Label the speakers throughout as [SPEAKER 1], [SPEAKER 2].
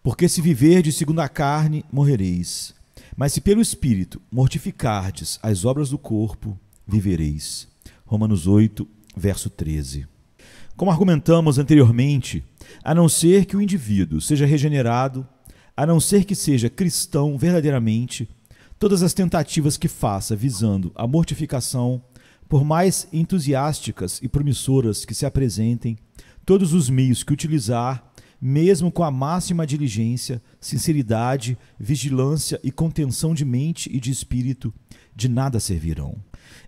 [SPEAKER 1] Porque se viverdes segundo a carne, morrereis. Mas se pelo Espírito mortificardes as obras do corpo, vivereis. Romanos 8, verso 13. Como argumentamos anteriormente, a não ser que o indivíduo seja regenerado, a não ser que seja cristão verdadeiramente, todas as tentativas que faça visando a mortificação, por mais entusiásticas e promissoras que se apresentem, todos os meios que utilizar, mesmo com a máxima diligência, sinceridade, vigilância e contenção de mente e de espírito, de nada servirão.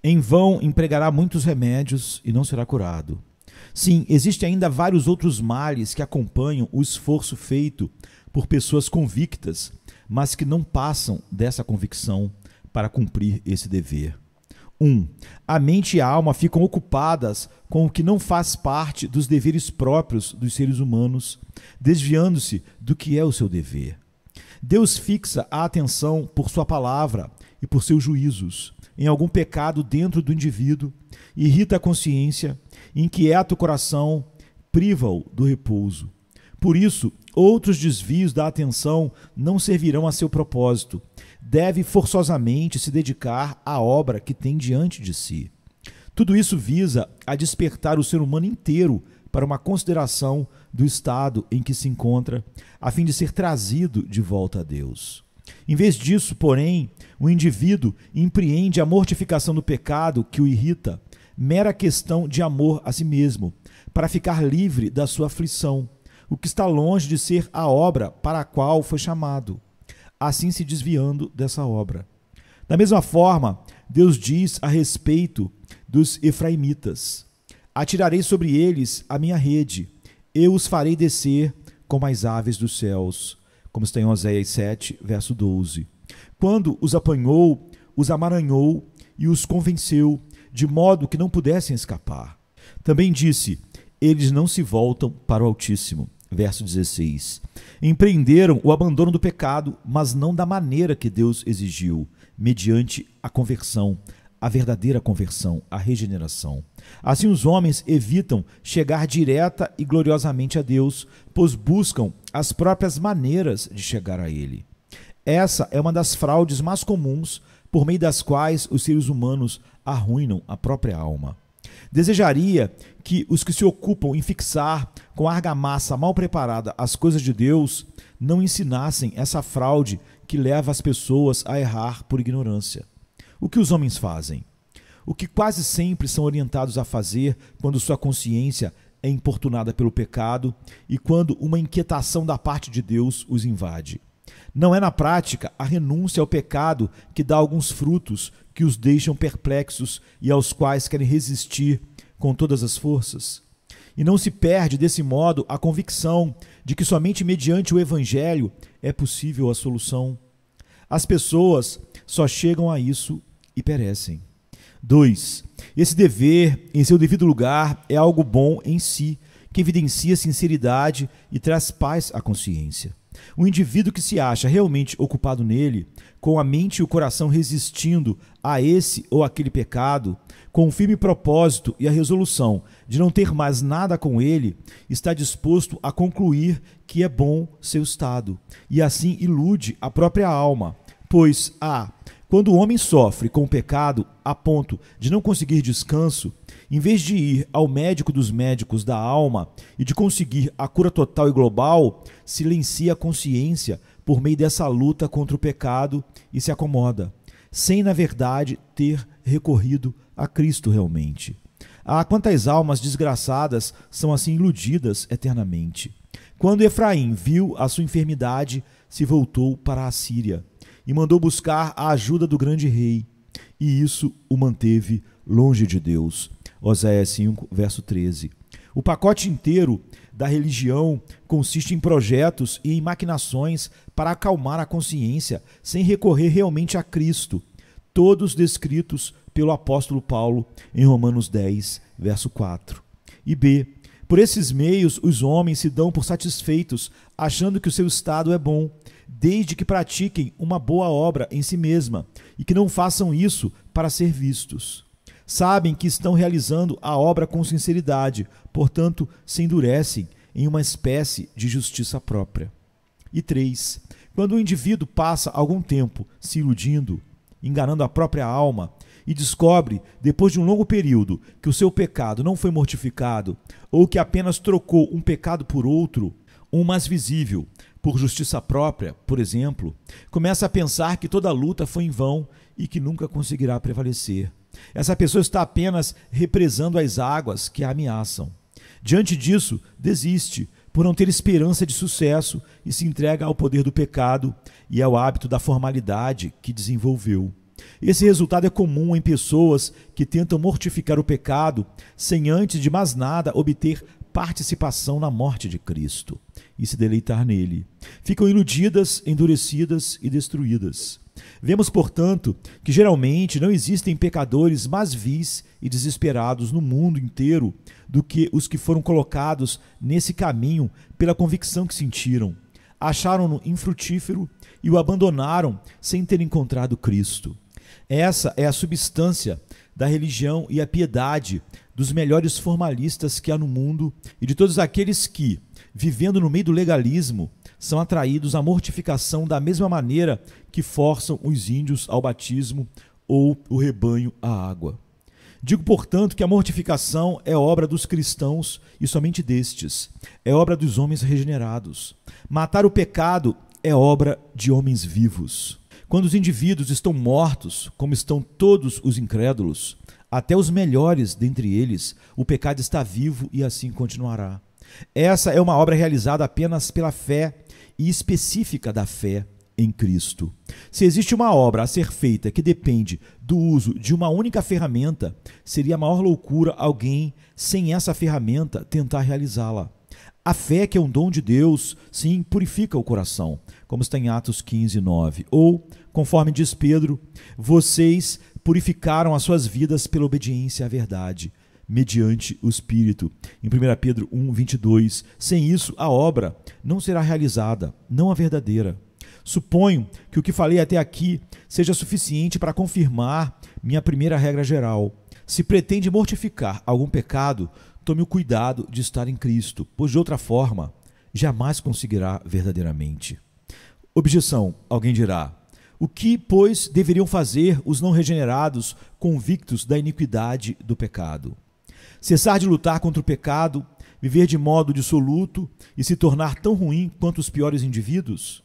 [SPEAKER 1] Em vão empregará muitos remédios e não será curado. Sim, existem ainda vários outros males que acompanham o esforço feito por pessoas convictas, mas que não passam dessa convicção para cumprir esse dever. 1. A mente e a alma ficam ocupadas com o que não faz parte dos deveres próprios dos seres humanos, desviando-se do que é o seu dever. Deus fixa a atenção por sua palavra e por seus juízos em algum pecado dentro do indivíduo, irrita a consciência, inquieta o coração, priva-o do repouso. Por isso, outros desvios da atenção não servirão a seu propósito. Deve forçosamente se dedicar à obra que tem diante de si. Tudo isso visa a despertar o ser humano inteiro para uma consideração do estado em que se encontra, a fim de ser trazido de volta a Deus. Em vez disso, porém, o indivíduo empreende a mortificação do pecado que o irrita, mera questão de amor a si mesmo, para ficar livre da sua aflição, o que está longe de ser a obra para a qual foi chamado, assim se desviando dessa obra. Da mesma forma, Deus diz a respeito dos efraimitas: atirarei sobre eles a minha rede, eu os farei descer como as aves dos céus, como está em Oséias 7, verso 12. Quando os apanhou, os amaranhou e os convenceu, de modo que não pudessem escapar. Também disse: eles não se voltam para o Altíssimo. Verso 16. Empreenderam o abandono do pecado, mas não da maneira que Deus exigiu, mediante a conversão, a verdadeira conversão, a regeneração. Assim os homens evitam chegar direta e gloriosamente a Deus, pois buscam as próprias maneiras de chegar a Ele. Essa é uma das fraudes mais comuns por meio das quais os seres humanos arruinam a própria alma. Desejaria que os que se ocupam em fixar com argamassa mal preparada as coisas de Deus não ensinassem essa fraude que leva as pessoas a errar por ignorância. O que os homens fazem? O que quase sempre são orientados a fazer quando sua consciência é importunada pelo pecado e quando uma inquietação da parte de Deus os invade. Não é na prática a renúncia ao pecado que dá alguns frutos que os deixam perplexos e aos quais querem resistir com todas as forças? E não se perde desse modo a convicção de que somente mediante o Evangelho é possível a solução? As pessoas só chegam a isso e perecem. 2. Esse dever, em seu devido lugar, é algo bom em si, que evidencia sinceridade e traz paz à consciência. O indivíduo que se acha realmente ocupado nele, com a mente e o coração resistindo a esse ou aquele pecado, com o firme propósito e a resolução de não ter mais nada com ele, está disposto a concluir que é bom seu estado, e assim ilude a própria alma, pois quando o homem sofre com o pecado a ponto de não conseguir descanso, em vez de ir ao médico dos médicos da alma e de conseguir a cura total e global, silencia a consciência por meio dessa luta contra o pecado e se acomoda, sem, na verdade, ter recorrido a Cristo realmente. Quantas almas desgraçadas são assim iludidas eternamente. Quando Efraim viu a sua enfermidade, se voltou para a Síria e mandou buscar a ajuda do grande rei, e isso o manteve longe de Deus. Oséias 5, verso 13. O pacote inteiro da religião consiste em projetos e em maquinações para acalmar a consciência, sem recorrer realmente a Cristo, todos descritos pelo apóstolo Paulo em Romanos 10, verso 4. E B. Por esses meios, os homens se dão por satisfeitos, achando que o seu estado é bom, desde que pratiquem uma boa obra em si mesma e que não façam isso para ser vistos. Sabem que estão realizando a obra com sinceridade, portanto, se endurecem em uma espécie de justiça própria. E 3. Quando o indivíduo passa algum tempo se iludindo, enganando a própria alma, e descobre, depois de um longo período, que o seu pecado não foi mortificado, ou que apenas trocou um pecado por outro, um mais visível, por justiça própria, por exemplo, começa a pensar que toda a luta foi em vão e que nunca conseguirá prevalecer. Essa pessoa está apenas represando as águas que a ameaçam. Diante disso, desiste, por não ter esperança de sucesso, e se entrega ao poder do pecado e ao hábito da formalidade que desenvolveu. Esse resultado é comum em pessoas que tentam mortificar o pecado sem antes de mais nada obter participação na morte de Cristo e se deleitar nele. Ficam iludidas, endurecidas e destruídas. Vemos, portanto, que geralmente não existem pecadores mais vis e desesperados no mundo inteiro do que os que foram colocados nesse caminho pela convicção que sentiram. Acharam-no infrutífero e o abandonaram sem ter encontrado Cristo. Essa é a substância da religião e a piedade dos melhores formalistas que há no mundo e de todos aqueles que, vivendo no meio do legalismo, são atraídos à mortificação da mesma maneira que forçam os índios ao batismo ou o rebanho à água. Digo, portanto, que a mortificação é obra dos cristãos e somente destes. É obra dos homens regenerados. Matar o pecado é obra de homens vivos. Quando os indivíduos estão mortos, como estão todos os incrédulos, até os melhores dentre eles, o pecado está vivo e assim continuará. Essa é uma obra realizada apenas pela fé e específica da fé em Cristo. Se existe uma obra a ser feita que depende do uso de uma única ferramenta, seria a maior loucura alguém, sem essa ferramenta, tentar realizá-la. A fé, que é um dom de Deus, sim, purifica o coração, como está em Atos 15, 9. Ou, conforme diz Pedro, vocês purificaram as suas vidas pela obediência à verdade, mediante o Espírito. Em 1 Pedro 1, 22. Sem isso, a obra não será realizada, não a verdadeira. Suponho que o que falei até aqui seja suficiente para confirmar minha primeira regra geral. Se pretende mortificar algum pecado, tome o cuidado de estar em Cristo, pois de outra forma, jamais conseguirá verdadeiramente. Objeção, alguém dirá. O que, pois, deveriam fazer os não regenerados convictos da iniquidade do pecado? Cessar de lutar contra o pecado, viver de modo dissoluto e se tornar tão ruim quanto os piores indivíduos?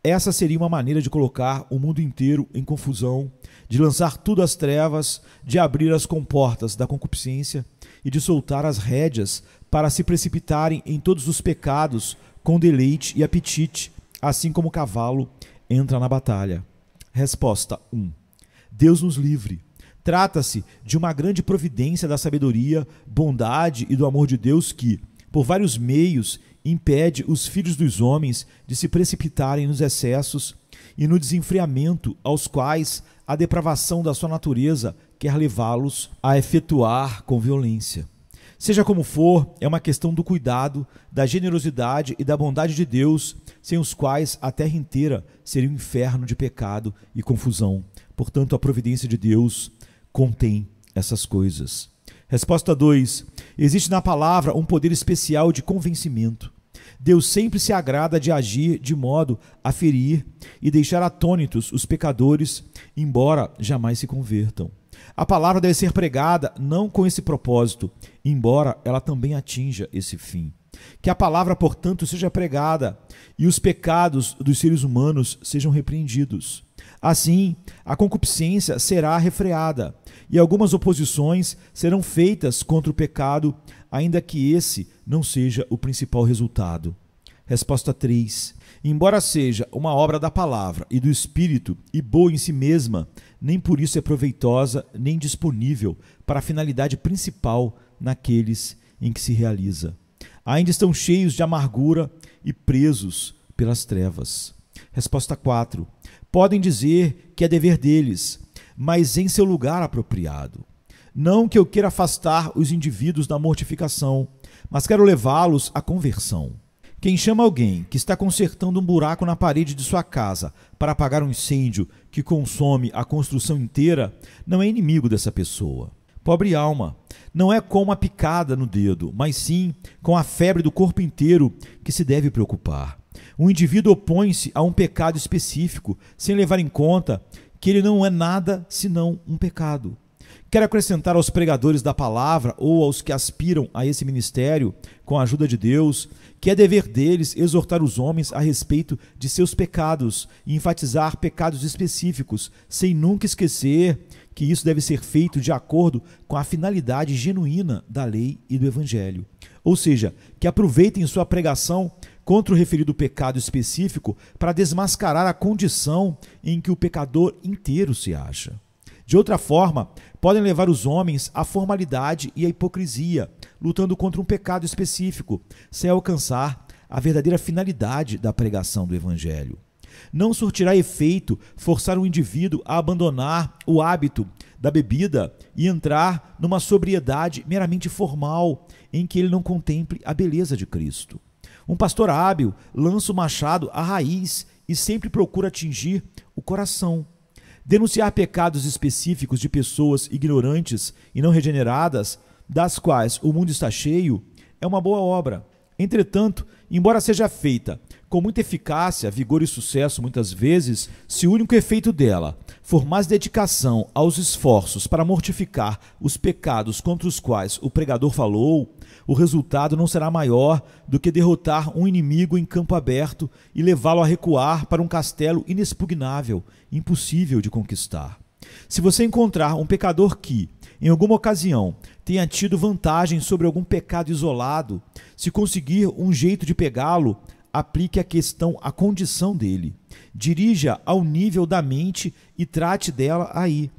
[SPEAKER 1] Essa seria uma maneira de colocar o mundo inteiro em confusão, de lançar tudo às trevas, de abrir as comportas da concupiscência e de soltar as rédeas para se precipitarem em todos os pecados com deleite e apetite, assim como o cavalo entra na batalha. Resposta 1. Deus nos livre. Trata-se de uma grande providência da sabedoria, bondade e do amor de Deus que, por vários meios, impede os filhos dos homens de se precipitarem nos excessos e no desenfreamento aos quais a depravação da sua natureza quer levá-los a efetuar com violência. Seja como for, é uma questão do cuidado, da generosidade e da bondade de Deus, sem os quais a terra inteira seria um inferno de pecado e confusão. Portanto, a providência de Deus contém essas coisas. Resposta 2. Existe na palavra um poder especial de convencimento. Deus sempre se agrada de agir de modo a ferir e deixar atônitos os pecadores, embora jamais se convertam. A palavra deve ser pregada não com esse propósito, embora ela também atinja esse fim. Que a palavra, portanto, seja pregada e os pecados dos seres humanos sejam repreendidos. Assim, a concupiscência será refreada e algumas oposições serão feitas contra o pecado, ainda que esse não seja o principal resultado. Resposta 3. Embora seja uma obra da palavra e do Espírito e boa em si mesma, nem por isso é proveitosa nem disponível para a finalidade principal naqueles em que se realiza. Ainda estão cheios de amargura e presos pelas trevas. Resposta 4. Podem dizer que é dever deles, mas em seu lugar apropriado. Não que eu queira afastar os indivíduos da mortificação, mas quero levá-los à conversão. Quem chama alguém que está consertando um buraco na parede de sua casa para apagar um incêndio que consome a construção inteira, não é inimigo dessa pessoa. Pobre alma, não é com uma picada no dedo, mas sim com a febre do corpo inteiro que se deve preocupar. O indivíduo opõe-se a um pecado específico, sem levar em conta que ele não é nada senão um pecado. Quero acrescentar aos pregadores da palavra ou aos que aspiram a esse ministério, com a ajuda de Deus, que é dever deles exortar os homens a respeito de seus pecados e enfatizar pecados específicos, sem nunca esquecer que isso deve ser feito de acordo com a finalidade genuína da lei e do evangelho. Ou seja, que aproveitem sua pregação contra o referido pecado específico para desmascarar a condição em que o pecador inteiro se acha. De outra forma, podem levar os homens à formalidade e à hipocrisia, lutando contra um pecado específico, sem alcançar a verdadeira finalidade da pregação do Evangelho. Não surtirá efeito forçar um indivíduo a abandonar o hábito da bebida e entrar numa sobriedade meramente formal, em que ele não contemple a beleza de Cristo. Um pastor hábil lança o machado à raiz e sempre procura atingir o coração. Denunciar pecados específicos de pessoas ignorantes e não regeneradas, das quais o mundo está cheio, é uma boa obra. Entretanto, embora seja feita com muita eficácia, vigor e sucesso muitas vezes, se o único efeito dela for mais dedicação aos esforços para mortificar os pecados contra os quais o pregador falou, o resultado não será maior do que derrotar um inimigo em campo aberto e levá-lo a recuar para um castelo inexpugnável, impossível de conquistar. Se você encontrar um pecador que, em alguma ocasião, tenha tido vantagem sobre algum pecado isolado, se conseguir um jeito de pegá-lo, aplique a questão à condição dele. Dirija ao nível da mente e trate dela aí.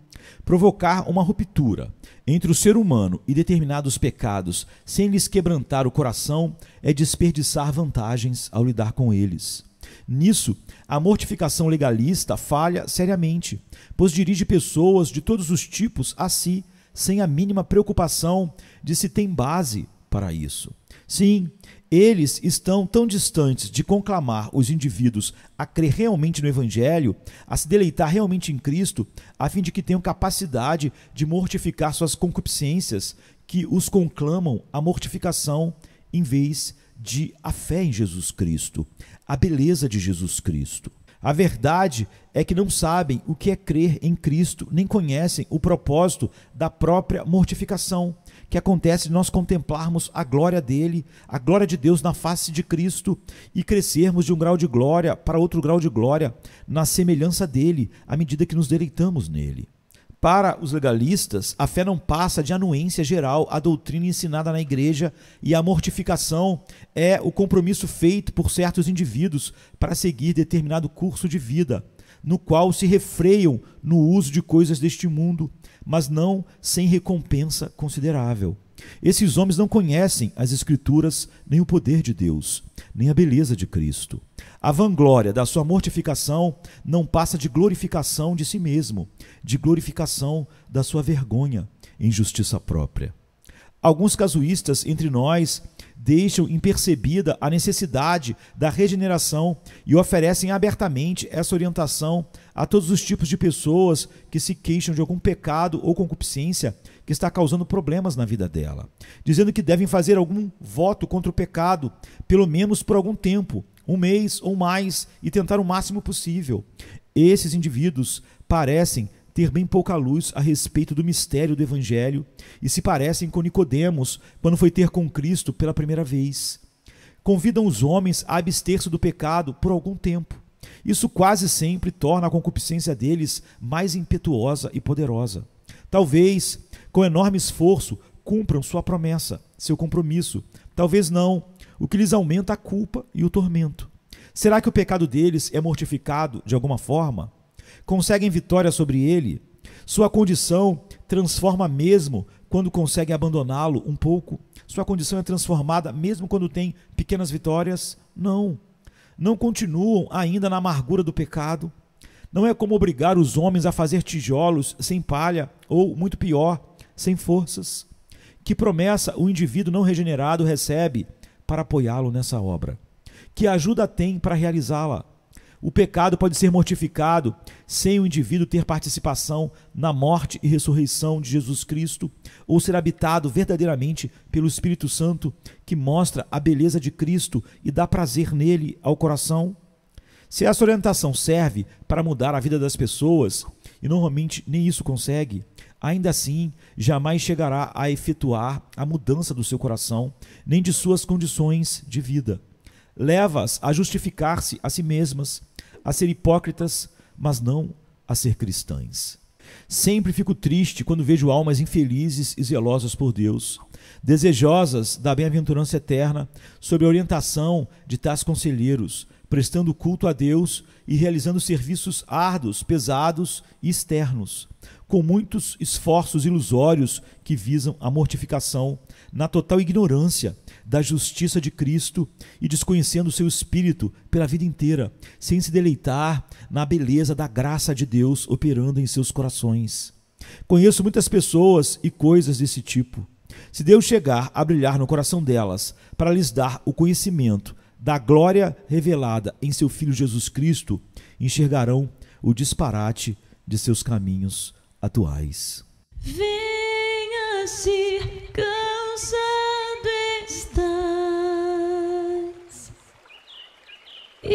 [SPEAKER 1] Provocar uma ruptura entre o ser humano e determinados pecados sem lhes quebrantar o coração é desperdiçar vantagens ao lidar com eles. Nisso, a mortificação legalista falha seriamente, pois dirige pessoas de todos os tipos a si, sem a mínima preocupação de se tem base para isso. Sim, eles estão tão distantes de conclamar os indivíduos a crer realmente no Evangelho, a se deleitar realmente em Cristo, a fim de que tenham capacidade de mortificar suas concupiscências, que os conclamam à mortificação em vez de a fé em Jesus Cristo, a beleza de Jesus Cristo. A verdade é que não sabem o que é crer em Cristo, nem conhecem o propósito da própria mortificação, que acontece de nós contemplarmos a glória dele, a glória de Deus na face de Cristo e crescermos de um grau de glória para outro grau de glória na semelhança dele, à medida que nos deleitamos nele. Para os legalistas, a fé não passa de anuência geral à doutrina ensinada na igreja e a mortificação é o compromisso feito por certos indivíduos para seguir determinado curso de vida, no qual se refreiam no uso de coisas deste mundo, mas não sem recompensa considerável. Esses homens não conhecem as Escrituras, nem o poder de Deus, nem a beleza de Cristo. A vanglória da sua mortificação não passa de glorificação de si mesmo, de glorificação da sua vergonha em justiça própria. Alguns casuístas entre nós deixam impercebida a necessidade da regeneração e oferecem abertamente essa orientação a todos os tipos de pessoas que se queixam de algum pecado ou concupiscência que está causando problemas na vida dela, dizendo que devem fazer algum voto contra o pecado, pelo menos por algum tempo, um mês ou mais, e tentar o máximo possível. Esses indivíduos parecem ter bem pouca luz a respeito do mistério do Evangelho e se parecem com Nicodemos quando foi ter com Cristo pela primeira vez. Convidam os homens a abster-se do pecado por algum tempo. Isso quase sempre torna a concupiscência deles mais impetuosa e poderosa. Talvez, com enorme esforço, cumpram sua promessa, seu compromisso. Talvez não, o que lhes aumenta a culpa e o tormento. Será que o pecado deles é mortificado de alguma forma? Conseguem vitória sobre ele? Sua condição transforma mesmo quando conseguem abandoná-lo um pouco? Sua condição é transformada mesmo quando tem pequenas vitórias? Não. Não continuam ainda na amargura do pecado? Não é como obrigar os homens a fazer tijolos sem palha ou, muito pior, sem forças. Que promessa o indivíduo não regenerado recebe para apoiá-lo nessa obra? Que ajuda tem para realizá-la? O pecado pode ser mortificado sem o indivíduo ter participação na morte e ressurreição de Jesus Cristo, ou ser habitado verdadeiramente pelo Espírito Santo, que mostra a beleza de Cristo e dá prazer nele ao coração. Se essa orientação serve para mudar a vida das pessoas, e normalmente nem isso consegue, ainda assim jamais chegará a efetuar a mudança do seu coração, nem de suas condições de vida. Leva-as a justificar-se a si mesmas, a ser hipócritas, mas não a ser cristãs. Sempre fico triste quando vejo almas infelizes e zelosas por Deus, desejosas da bem-aventurança eterna, sob a orientação de tais conselheiros, prestando culto a Deus e realizando serviços árduos, pesados e externos, com muitos esforços ilusórios que visam a mortificação, na total ignorância da justiça de Cristo e desconhecendo o seu Espírito pela vida inteira, sem se deleitar na beleza da graça de Deus operando em seus corações. Conheço muitas pessoas e coisas desse tipo. Se Deus chegar a brilhar no coração delas para lhes dar o conhecimento da glória revelada em seu Filho Jesus Cristo, enxergarão o disparate de seus caminhos atuais.
[SPEAKER 2] Venha, se cansado estás, e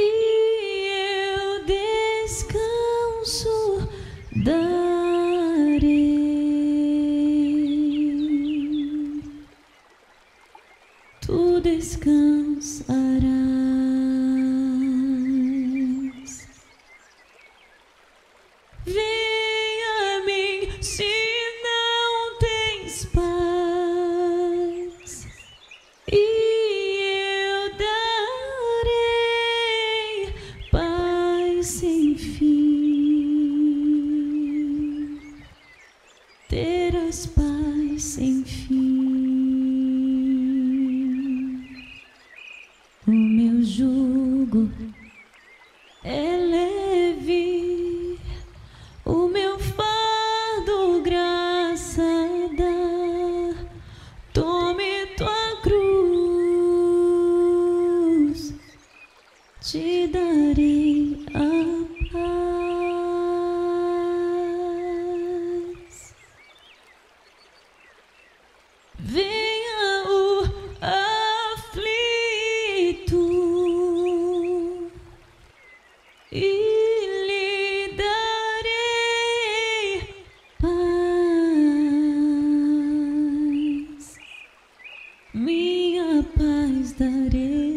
[SPEAKER 2] eu descanso darei. Tu descansarás. Venha a mim se não tens paz, e eu darei paz sem fim. Terás paz sem fim. O meu jugo é leve, o meu fardo graça dá. Tome tua cruz, te darei a paz. Venha o aflito e lhe darei paz, minha paz darei.